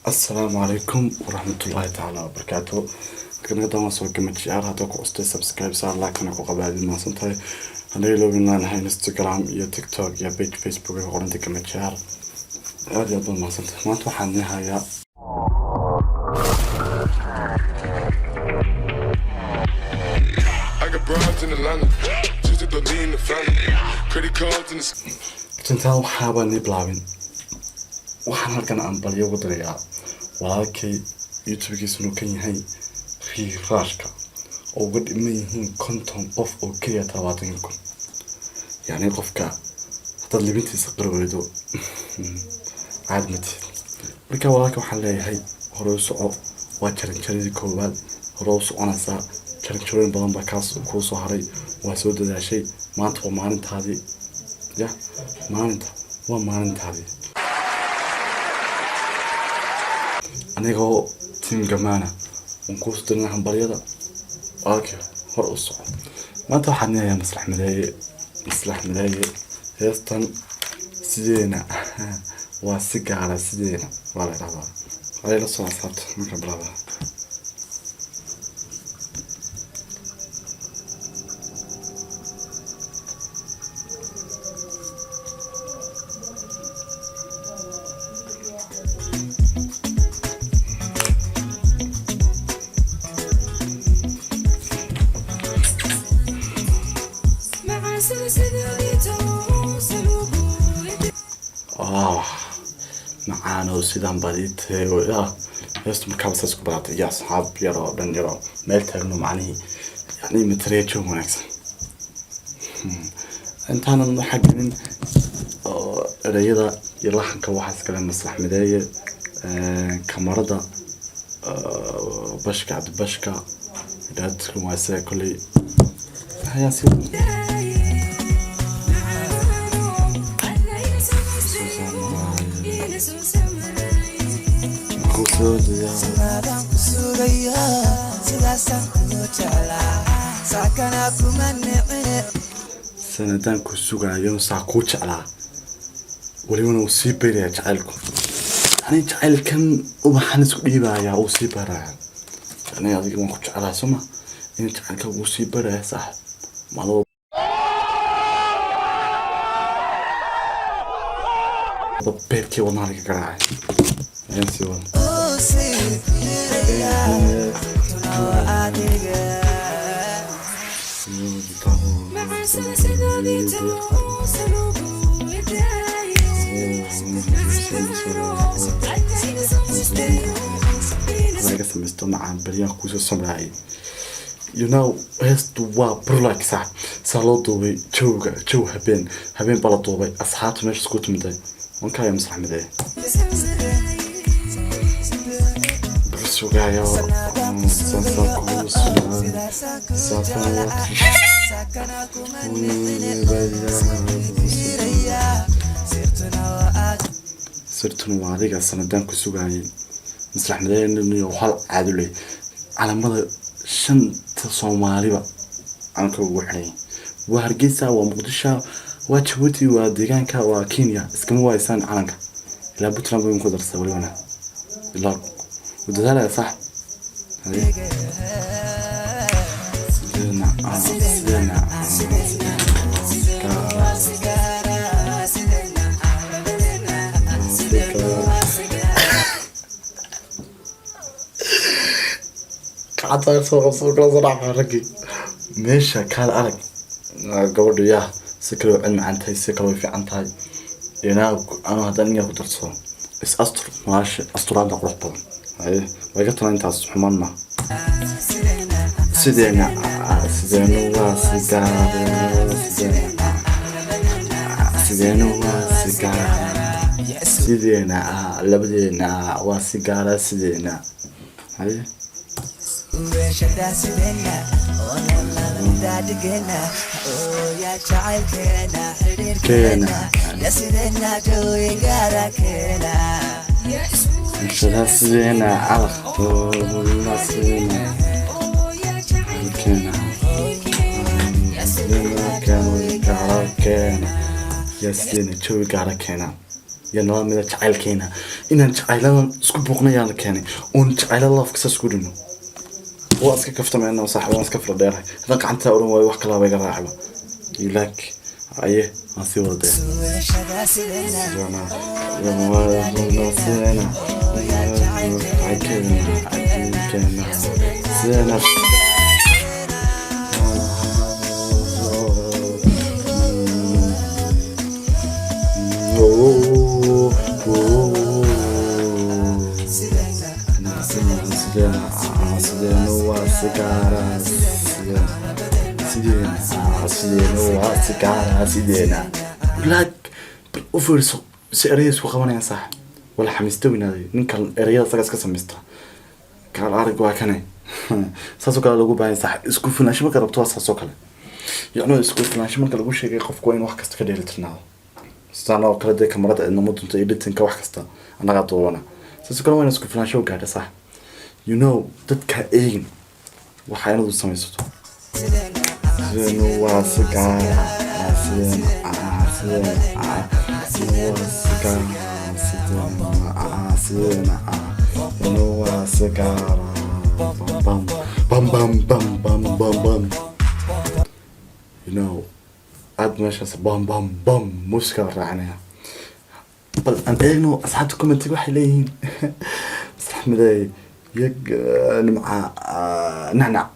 السلام عليكم ورحمة الله تعالى وبركاته. كنا دام سوق متشعر هذا كوستي سبسكرايب صار لكن أكو قبل ما صنتي هني لو قلنا هاي انستغرام يا تيك توك يا بيج فيسبوك قرنتي كمتشعر هذا يضل ما صنت ما توحى النهاية. كنت أنا حابة نبلاين waxaan halkan aan balyo ugu dirayaa walaalkay youtube-kiisa inuu kan yahay riiraashka oo uga dhiman yihiin 50 qof oo keliya 20,000 yacni qofka haddaad libintiisa qarweydo caad matid marka walaalka waxaan leeyahay hore u soco waa jaranjaradii koowaad hore u soconaysaa jaranjarooyin badan baa kaas kuu soo haray waa soo dadaashay maanta waa maalintaadii ya maalinta waa maalintaadii anigoo team Gamana ku soo hambalyada okay hor u soco maanta waxaan leeyahay maslax mideeye heestan sideena waa si gaara sideena waa la rabaa ay la soo saarto marka brada معانا سيدان بديت ويا يست مكابس اسكو بلات يا اصحاب يرى دن يرى ميل تاغنو معني يعني متريجو ونكسن انت انا حقين ريدا يلحنك waxaas kale maslax mideeye kamarada bashka abd bashka dadku waa say kulli hayasi سندان كسوغا يوم ساكو جعلا ولينا وسيبر يا جعلكم يعني جعل كان وبحن اسكو ديبايا وسيبر يعني هذيك ما كنت على سما ان جعلك وسيبر يا صح مالو بيركي ونالك قراعي انسي وان laga samaysto macaan baryaha kusoo samraayay you know heestu waa burlak sax saloo duubay jow habeen bala duubay asxaabta meesha isku timiday wanka ya maslax mideeye sugayo sirtuna waa adiga sanadaan ku sugayay maslax mideeye inuu hal caadulay calamada shanta Soomaaliba aan ka ugu xidhay waa Hargeysa waa Muqdisho waa Djibouti waa deegaanka waa Kenya iskama waaysan calanka ilaa Puntland way ku darsaa waliba ilaa ودهلا صح سيدنا قعدت صوت صراحة رقي ماشي كان أرق قبل ياه سكروا علم عن تاي سكروا في عن تاي أنا هذا نيجي بدرسه بس أسطر ماشي أسطر عندك روح طبعا هاي وقتنا أنت حمارنا سيدنا لبدينا وسيجارة سيدنا هاي كينا سيدنا على سيدنا كينا يا سيدنا شو قاعد كينا يا نظام من الجعل كينا إن الجعل سكوب بقنا كاني ونجعل الله في كسر سكودنا واسك كفت معنا وصح واسك كفر ديرها ذاك عن تاورن واي wax kala bayga raacba ilaak aye asi wada سيدنا لك أوفرسو سيريس وخواني صح ولا حمستوي هذه نكال إرياض سكاس كسمستها كان عارق واكني ساسو كلا لوجو باين صح اسكوفنا شو بكرة بتوصل ساسو كلا يعني اسكوفنا شو بكرة لوجو شيء قف كوين واحد كست كدير تناو استانا وكلا ده كمرات إنه ممكن تيجي واحد كستا أنا قاطوانا ساسو كلا وين اسكوفنا شو قاعد صح you know تتكئين وحيانا دوس سميستو زينو واسكارا زين زين واسكارا زين زينو واسكارا بام بام بام بام بام بام بام you know عاد ماشي بام بام بام موسيقى رعناها بل أنت إنه أصحابكم أنتوا حليين صح مداي يق مع نعنع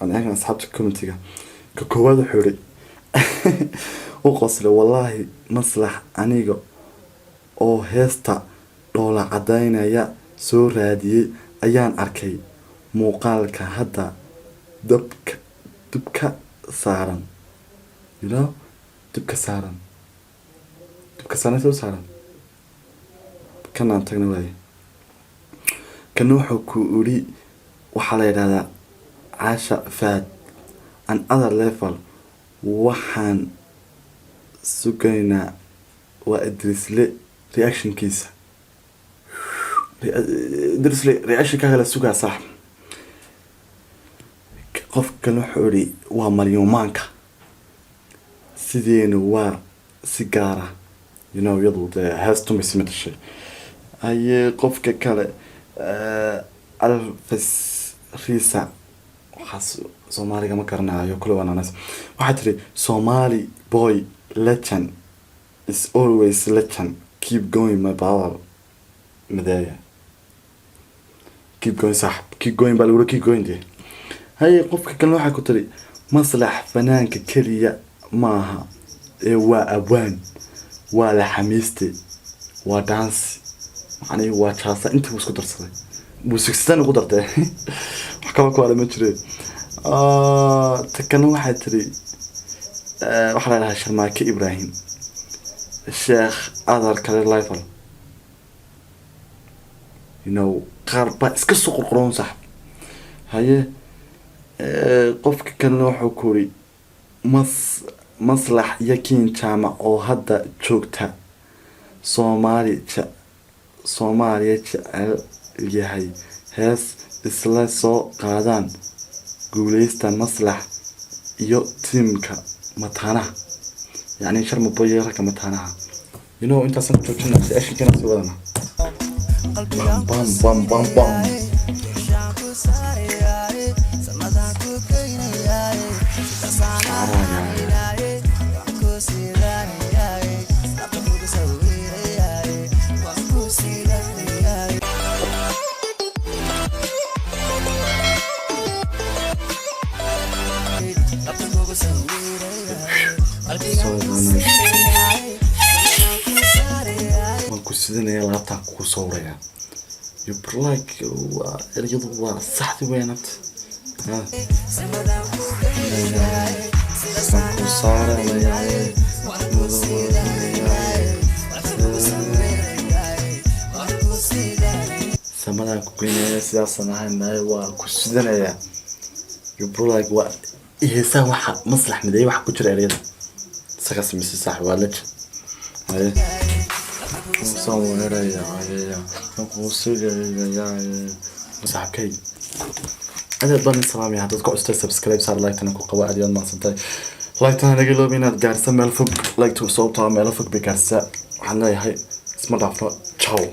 أنا أصحابكم أنتوا كواد حوري وقصر والله مصلح أنيجو أو هستا لولا عدينا يا سورادي أيان أركي موقالك هذا دبك سارن you know دبك سارن سارن كان عن تجنبي كانوا حكوا وحلا هذا عاشا فات an other level waxaan sugaynaa waa idrisle reaction kiisa idrisle reaction ka kala sugaa sax qofka la xuri waa maryumaanka sideena waa sigaara you know yadu has to miss shay ay qofka kale alfas risa waxaas Somali ma karnaayo kula wananas waxa tiri Somali boy legend is always legend keep going my brother madaya keep going صح keep going baluro keep going دي هاي qofka kan waxa ku tiri maslax fanaanka kaliya maaha ee waa abwaan waa la xamiiste waa dance yani waa chaasa inta isku darsaday muusikstan ugu dartay wax kale ku ma jireen تكلم واحد تري واحد لها شرماكي إبراهيم الشيخ أذر كارير لايفر you know قاربا اسكسو قرقرون صح هاي قفك كان لوحو كوري مصلح يكين جامع أو هدا جوكتا صومالي يهي هاس إسلاسو قادان guuleystan maslax iyo teamka matanaha yani sharma boyerka matanaha you know inta san joojina si ashin kana soo wadana bam bam bam bam sideen ay laabta ku sawiraya you like eriyadu waa saxdi weynat samada ku keenaya siyaasana ahayn waa ku sidanaya you like waa ihesa waxa maslax miday wax ku jira eriyada sagas mise sax waa la ay صورة يا قوسية يا مصاحبكي أنا ضمن السلام يا هذا أستاذ سبسكرايب صار لايك أنا قواعد يوم ما صنتي لايك أنا نقول له بينا جالسة ملفوق لايك تو صوتها ملفوق بجالسة وحنا هاي isma dhaafno ciao